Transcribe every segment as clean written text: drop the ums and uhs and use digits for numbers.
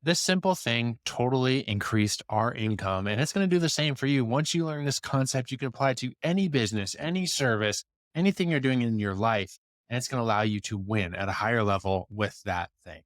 This simple thing totally increased our income, and it's going to do the same for you. Once you learn this concept, you can apply it to any business, any service, anything you're doing in your life, and it's going to allow you to win at a higher level with that thing.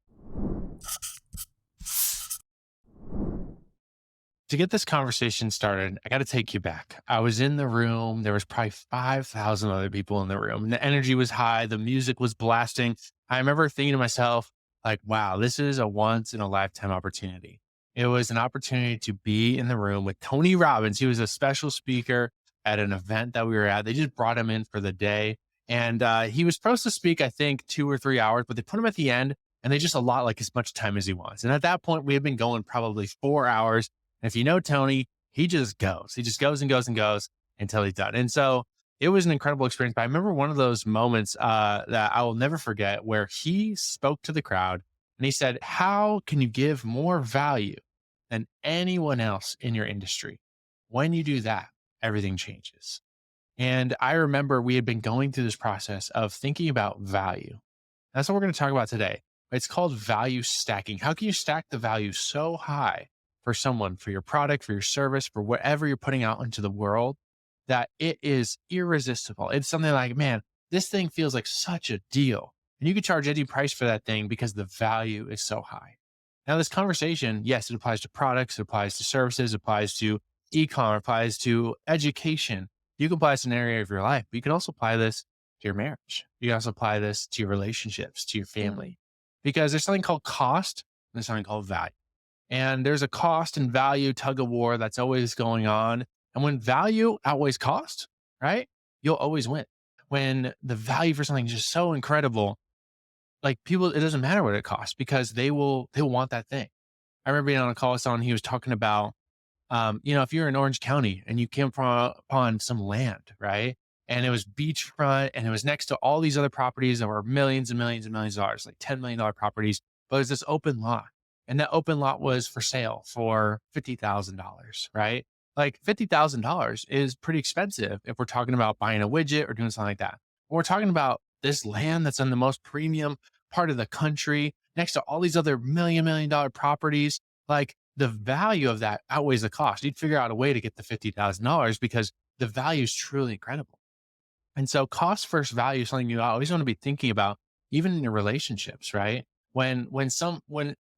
To get this conversation started, I got to take you back. I was in the room. There was probably 5,000 other people in the room. And the energy was high. The music was blasting. I remember thinking to myself, like, wow, this is a once in a lifetime opportunity. It was an opportunity to be in the room with Tony Robbins. He was a special speaker at an event that we were at. They just brought him in for the day. And he was supposed to speak, I think, 2 or 3 hours, but they put him at the end and they just allot like as much time as he wants. And at that point, we had been going probably 4 hours. And if you know Tony, he just goes. He just goes and goes and goes until he's done. And so it was an incredible experience. But I remember one of those moments that I will never forget where he spoke to the crowd and he said, how can you give more value than anyone else in your industry? When you do that, everything changes. And I remember we had been going through this process of thinking about value. That's what we're going to talk about today. It's called value stacking. How can you stack the value so high for someone, for your product, for your service, for whatever you're putting out into the world, that it is irresistible? It's something like, man, this thing feels like such a deal. And you can charge any price for that thing because the value is so high. Now, this conversation, yes, it applies to products, it applies to services, it applies to e-commerce, applies to education. You can apply this in an area of your life, but you can also apply this to your marriage. You can also apply this to your relationships, to your family, because there's something called cost and there's something called value. And there's a cost and value tug of war that's always going on. And when value outweighs cost, right, you'll always win. When the value for something is just so incredible, like people, it doesn't matter what it costs because they'll want that thing. I remember being on a call with someone, he was talking about, if you're in Orange County and you came upon some land, right? And it was beachfront and it was next to all these other properties that were millions and millions and millions of dollars, like $10 million properties, but it was this open lot. And that open lot was for sale for $50,000, right? Like $50,000 is pretty expensive if we're talking about buying a widget or doing something like that. But we're talking about this land that's in the most premium part of the country next to all these other million dollar properties. Like the value of that outweighs the cost. You'd figure out a way to get the $50,000 because the value is truly incredible. And so cost versus value is something you always want to be thinking about, even in your relationships, right? When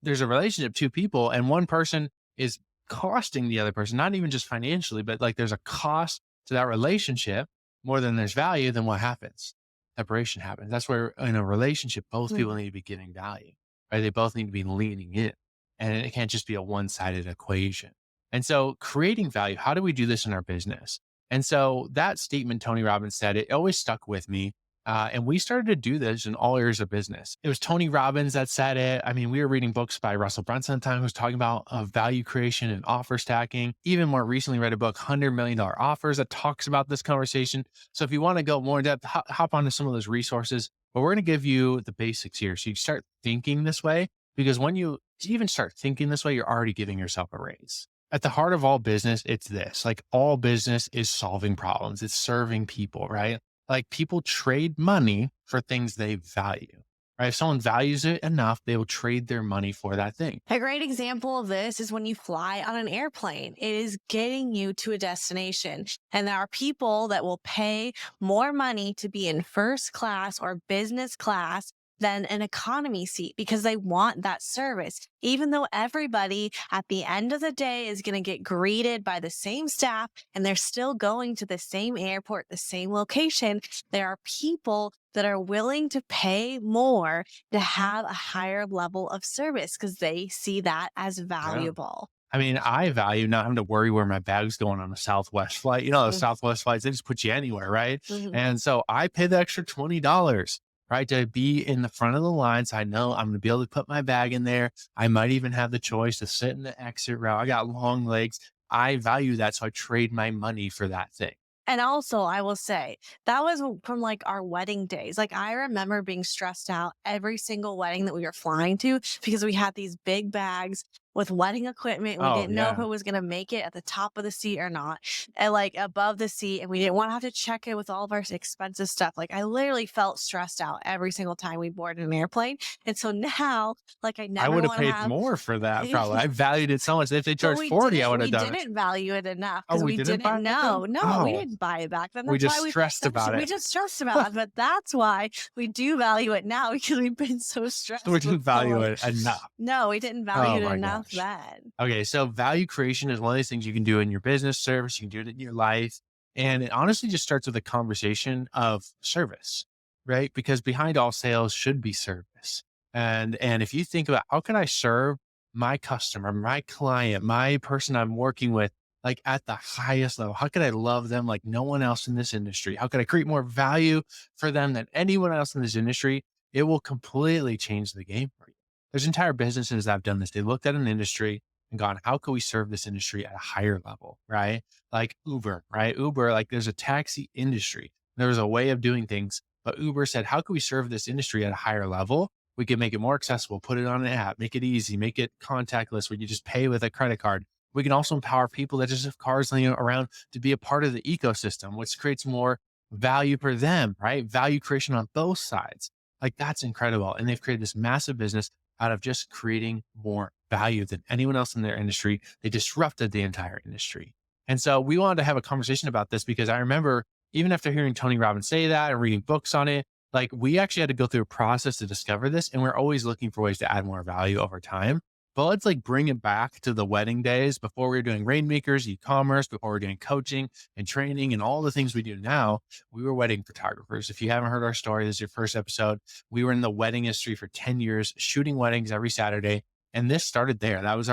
there's a relationship, two people, and one person is costing the other person, not even just financially, but like there's a cost to that relationship more than there's value, then what happens? Separation happens. That's where in a relationship, both people need to be getting value, right? They both need to be leaning in. And it can't just be a one-sided equation. And so creating value, how do we do this in our business? And so that statement Tony Robbins said, it always stuck with me. And we started to do this in all areas of business. It was Tony Robbins that said it. I mean, we were reading books by Russell Brunson at the time who was talking about value creation and offer stacking. Even more recently read a book, $100 Million Offers, that talks about this conversation. So if you want to go more in depth, hop onto some of those resources. But we're going to give you the basics here. So you start thinking this way, because when you even start thinking this way, you're already giving yourself a raise. At the heart of all business, it's this, like all business is solving problems. It's serving people, right? Like people trade money for things they value, right? If someone values it enough, they will trade their money for that thing. A great example of this is when you fly on an airplane. It is getting you to a destination. And there are people that will pay more money to be in first class or business class than an economy seat because they want that service. Even though everybody at the end of the day is going to get greeted by the same staff and they're still going to the same airport, the same location, there are people that are willing to pay more to have a higher level of service because they see that as Yeah. valuable. I mean, I value not having to worry where my bag's going on a Southwest flight. You know, the Southwest flights, they just put you anywhere, right? Mhm. And so I pay the extra $20, right, to be in the front of the line. So I know I'm going to be able to put my bag in there. I might even have the choice to sit in the exit row. I got long legs. I value that. So I trade my money for that thing. And also, I will say that was from like our wedding days. Like I remember being stressed out every single wedding that we were flying to because we had these big bags. with wedding equipment. We Oh didn't know if yeah. it was going to make it at the top of the seat or not, and like above the seat. And we didn't want to have to check it with all of our expensive stuff. Like I literally felt stressed out every single time we boarded an airplane. And so now, like I I never would have want to paid have. more for that probably. I valued it so much. If they But charged 40, I would have we done it. didn't value it enough Oh, because we we didn't buy didn't it back then? know. No, we Oh, didn't buy it back then. we That's just why stressed about we it. just stressed about it. But that's why we do value it now because we've been so So we stressed didn't value before. it enough. No, we didn't value Oh it my enough gosh. then. Okay, so value creation is one of these things you can do in your business service, you can do it in your life. And it honestly just starts with a conversation of service, right? Because behind all sales should be service. And if you think about how can I serve my customer, my client, my person I'm working with, like at the highest level, how could I love them like no one else in this industry? How could I create more value for them than anyone else in this industry? It will completely change the game for you. There's entire businesses that have done this. They looked at an industry and gone, how can we serve this industry at a higher level, right? Like Uber, right? Uber, like there's a taxi industry. There's a way of doing things, but Uber said, how can we serve this industry at a higher level? We can make it more accessible, put it on an app, make it easy, make it contactless where you just pay with a credit card. We can also empower people that just have cars laying around to be a part of the ecosystem, which creates more value for them, right? Value creation on both sides. Like that's incredible. And they've created this massive business out of just creating more value than anyone else in their industry. They disrupted the entire industry. And so we wanted to have a conversation about this because I remember even after hearing Tony Robbins say that and reading books on it, like we actually had to go through a process to discover this. And we're always looking for ways to add more value over time. But let's like bring it back to the wedding days before we were doing Rainmakers, e-commerce, before we were doing coaching and training and all the things we do now. We were wedding photographers. If you haven't heard our story, this is your first episode. We were in the wedding industry for 10 years, shooting weddings every Saturday. And this started there. That was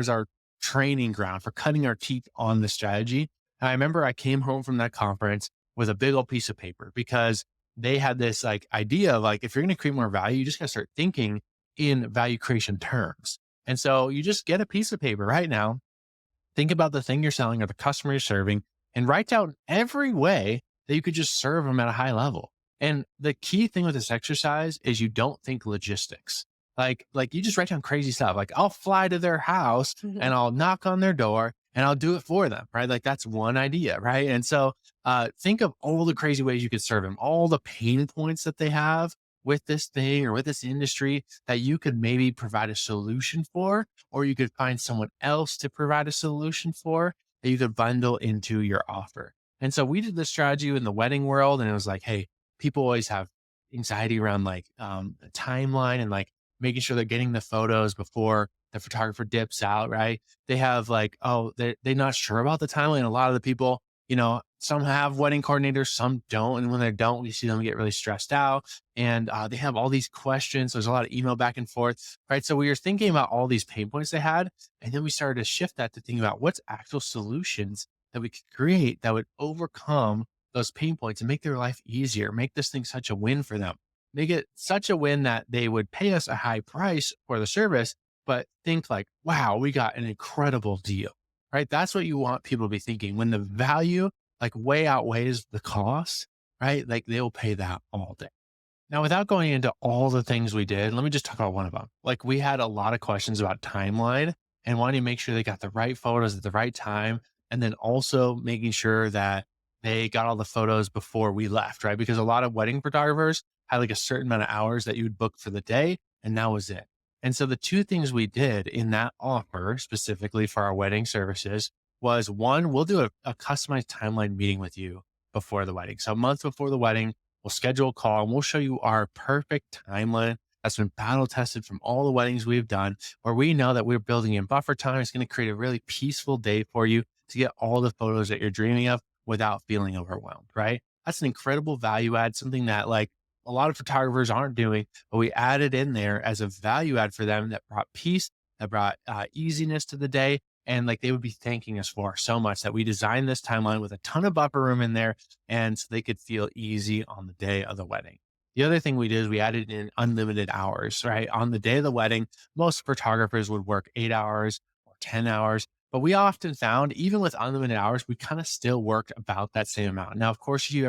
our training ground for cutting our teeth on the strategy. And I remember I came home from that conference with a big old piece of paper because they had this like idea of like, if you're going to create more value, you just got to start thinking in value creation terms. And so you just get a piece of paper right now, think about the thing you're selling or the customer you're serving, and write down every way that you could just serve them at a high level. And the key thing with this exercise is you don't think logistics. Like you just write down crazy stuff. Like I'll fly to their house and I'll knock on their door and I'll do it for them, right? Like that's one idea, right? And so think of all the crazy ways you could serve them, all the pain points that they have with this thing or with this industry that you could maybe provide a solution for, or you could find someone else to provide a solution for that you could bundle into your offer. And so we did this strategy in the wedding world, and it was like, hey, people always have anxiety around like the timeline and like making sure they're getting the photos before the photographer dips out, right? They have like, oh, they're not sure about the timeline. A lot of the people, some have wedding coordinators, some don't. And when they don't, we see them get really stressed out. And they have all these questions. There's a lot of email back and forth, right? So we were thinking about all these pain points they had. And then we started to shift that to think about what's actual solutions that we could create that would overcome those pain points and make their life easier, make this thing such a win for them, make it such a win that they would pay us a high price for the service, but think like, wow, we got an incredible deal, right? That's what you want people to be thinking when the value like way outweighs the cost, right? Like they'll pay that all day. Now, without going into all the things we did, let me just talk about one of them. Like we had a lot of questions about timeline and wanting to make sure they got the right photos at the right time. And then also making sure that they got all the photos before we left, right? Because a lot of wedding photographers had like a certain amount of hours that you would book for the day, and that was it. And so the two things we did in that offer specifically for our wedding services was one, we'll do a customized timeline meeting with you before the wedding. So a month before the wedding, we'll schedule a call and we'll show you our perfect timeline that's been battle tested from all the weddings we've done, where we know that we're building in buffer time. It's going to create a really peaceful day for you to get all the photos that you're dreaming of without feeling overwhelmed, right? That's an incredible value add, something that like a lot of photographers aren't doing, but we added in there as a value add for them that brought peace, that brought easiness to the day. And like they would be thanking us for so much that we designed this timeline with a ton of buffer room in there. And so they could feel easy on the day of the wedding. The other thing we did is we added in unlimited hours, right? On the day of the wedding, most photographers would work 8 hours or 10 hours. But we often found, even with unlimited hours, we kind of still worked about that same amount. Now, of course, you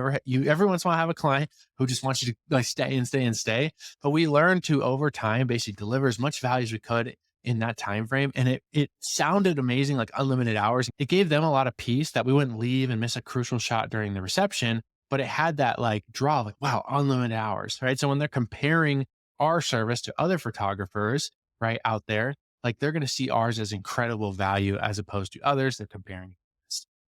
every once in a while have a client who just wants you to like stay and stay and stay. But we learned to over time basically deliver as much value as we could in that time frame. And it sounded amazing, like unlimited hours. It gave them a lot of peace that we wouldn't leave and miss a crucial shot during the reception, but it had that like draw, like, wow, unlimited hours, right? So when they're comparing our service to other photographers, right, out there, like they're going to see ours as incredible value as opposed to others they're comparing.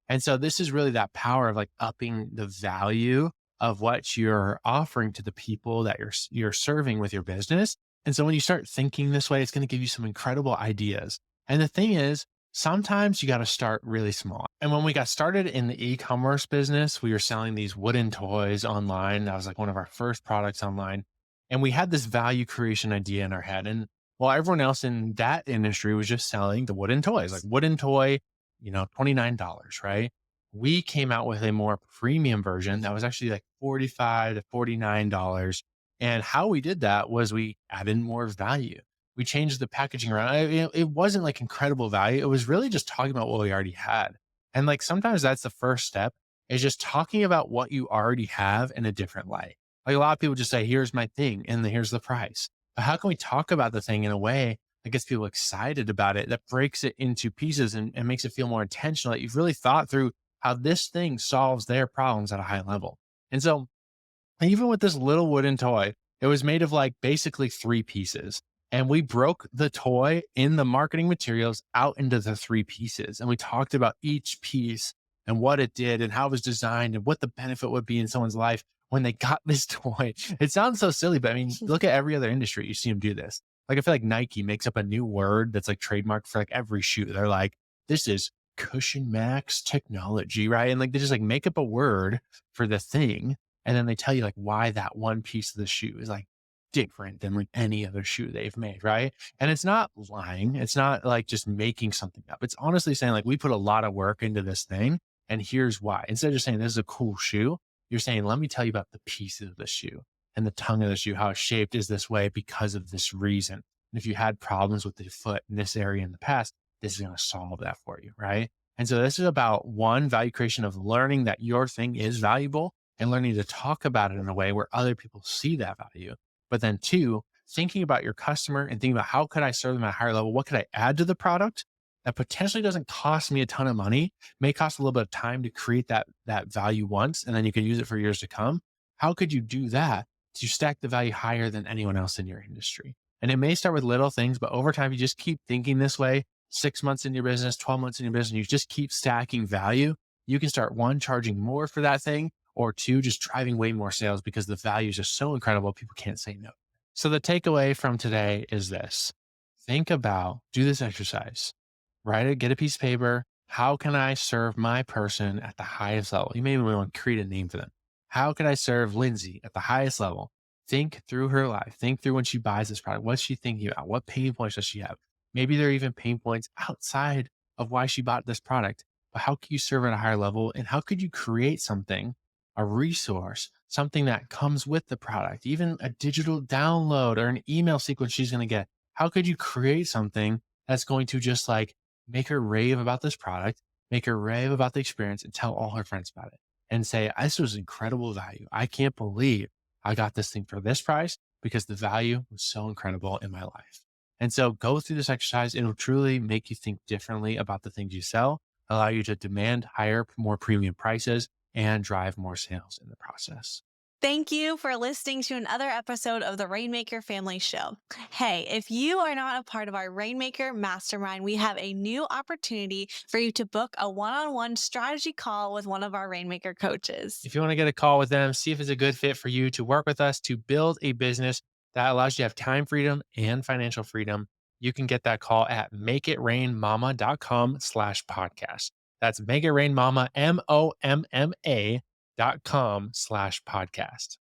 And so this is really that power of like upping the value of what you're offering to the people that you're serving with your business. And so when you start thinking this way, it's going to give you some incredible ideas. And the thing is, sometimes you got to start really small. And when we got started in the e-commerce business, we were selling these wooden toys online. That was like one of our first products online. And we had this value creation idea in our head. And while everyone else in that industry was just selling the wooden toys, like wooden toy, $29, right? We came out with a more premium version that was actually like $45 to $49. And how we did that was we added more value. We changed the packaging around. It wasn't like incredible value. It was really just talking about what we already had. And like sometimes that's the first step, is just talking about what you already have in a different light. Like a lot of people just say, here's my thing and here's the price. But how can we talk about the thing in a way that gets people excited about it, that breaks it into pieces and makes it feel more intentional, that you've really thought through how this thing solves their problems at a high level. And so even with this little wooden toy, it was made of like basically three pieces. And we broke the toy in the marketing materials out into the three pieces. And we talked about each piece and what it did and how it was designed and what the benefit would be in someone's life when they got this toy. It sounds so silly, but I mean, look at every other industry. You see them do this. Like I feel like Nike makes up a new word that's like trademarked for like every shoe. They're like, this is cushion max technology, right? And like they just like make up a word for the thing. And then they tell you like why that one piece of the shoe is like different than like any other shoe they've made, right? And it's not lying. It's not like just making something up. It's honestly saying like we put a lot of work into this thing and here's why. Instead of just saying this is a cool shoe, you're saying, let me tell you about the pieces of the shoe and the tongue of the shoe, how it's shaped is this way because of this reason. And if you had problems with the foot in this area in the past, this is going to solve that for you, right? And so this is about one, value creation of learning that your thing is valuable and learning to talk about it in a way where other people see that value. But then two, thinking about your customer and thinking about how could I serve them at a higher level? What could I add to the product that potentially doesn't cost me a ton of money, may cost a little bit of time to create that value once, and then you can use it for years to come. How could you do that to stack the value higher than anyone else in your industry? And it may start with little things, but over time, you just keep thinking this way, 6 months in your business, 12 months in your business, you just keep stacking value. You can start one, charging more for that thing, or two, just driving way more sales because the value is just so incredible. People can't say no. So the takeaway from today is this: do this exercise, write it, get a piece of paper. How can I serve my person at the highest level? You may even want to create a name for them. How can I serve Lindsay at the highest level? Think through her life. Think through when she buys this product. What's she thinking about? What pain points does she have? Maybe there are even pain points outside of why she bought this product, but how can you serve at a higher level? And how could you create something, a resource, something that comes with the product, even a digital download or an email sequence she's going to get? How could you create something that's going to just like make her rave about this product, make her rave about the experience, and tell all her friends about it and say, this was incredible value. I can't believe I got this thing for this price because the value was so incredible in my life. And so go through this exercise. It'll truly make you think differently about the things you sell, allow you to demand higher, more premium prices, and drive more sales in the process. Thank you for listening to another episode of the Rainmaker Family Show. Hey, if you are not a part of our Rainmaker Mastermind, we have a new opportunity for you to book a one-on-one strategy call with one of our Rainmaker coaches. If you want to get a call with them, see if it's a good fit for you to work with us to build a business that allows you to have time freedom and financial freedom, you can get that call at makeitrainmama.com/podcast. That's makeitrainmama, MOMMA.com/podcast.